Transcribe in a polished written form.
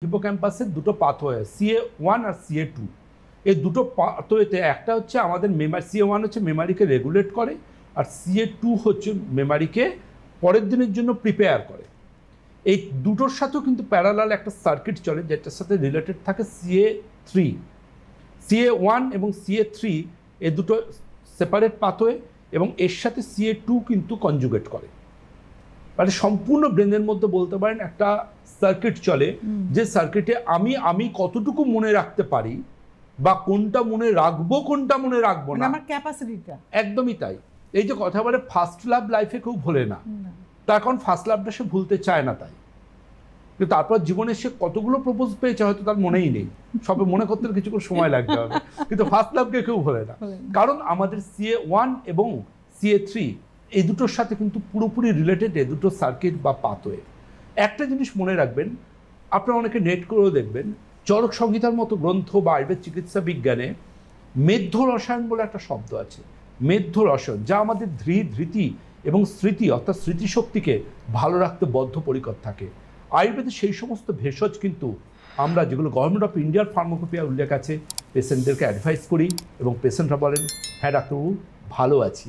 হিপোক্যাম্পাসের দুটো pathway CA1 আর CA2 এই দুটো পাথওয়েতে একটা হচ্ছে আমাদের মেমোরি, CA1 হচ্ছে মেমোরিকে রেগুলেট করে আর CA2 হচ্ছে মেমোরিকে পরের দিনের জন্য প্রিপেয়ার করে। এই দুটোর সাথেও কিন্তু প্যারালাল একটা সার্কিট চলে যেটার সাথে রিলেটেড থাকে CA3। CA1 এবং CA3 এই দুটো সেপারেট পাথওয়ে এবং এর সাথে CA2 কিন্তু কনজুগেট করে। মানে সম্পূর্ণ ব্রেনের মধ্যে বলতে পারেন একটা সার্কিট চলে, যে সার্কিটে আমি কতটুকু মনে রাখতে পারি বা কোনটা মনে রাখবো কোনটা মনে রাখবো না, আমার ক্যাপাসিটিটা একদমই তাই। এই যে কথা বলে ফার্স্ট লাভ লাইফে কেউ ভোলে না, তার কারণ ফার্স্ট লাভটা সে ভুলতে চায় না, তাই কিন্তু তারপর জীবনে সে কতগুলো প্রপোজ পেয়েছে হয়তো তার মনেই নেই, সবে মনে করতে কিছুক্ষণ সময় লাগতে হবে, কিন্তু ফার্স্ট লাভকে কেউ ভোলে না। কারণ আমাদের CA1 এবং CA3 এই দুটোর সাথে কিন্তু পুরোপুরি রিলেটেড এই দুটো সার্কিট বা পাথওয়ে। একটা জিনিস মনে রাখবেন, আপনারা অনেকে নেট করেও দেখবেন, চরক সংহিতার মতো গ্রন্থ বা আয়ুর্বেদ চিকিৎসা বিজ্ঞানে মেধ্য রসায়ন বলে একটা শব্দ আছে। মেধ্য রসায়ন, যা আমাদের ধৃতি এবং স্মৃতি অর্থাৎ স্মৃতিশক্তিকে ভালো রাখতে বদ্ধপরিকর থাকে। আয়ুর্বেদে সেই সমস্ত ভেষজ কিন্তু আমরা যেগুলো গভর্নমেন্ট অফ ইন্ডিয়ার ফার্মাকোপিয়া উল্লেখ আছে, পেশেন্টদেরকে অ্যাডভাইস করি এবং পেশেন্টরা বলেন হ্যাঁ ডাক্তারবাবু ভালো আছি।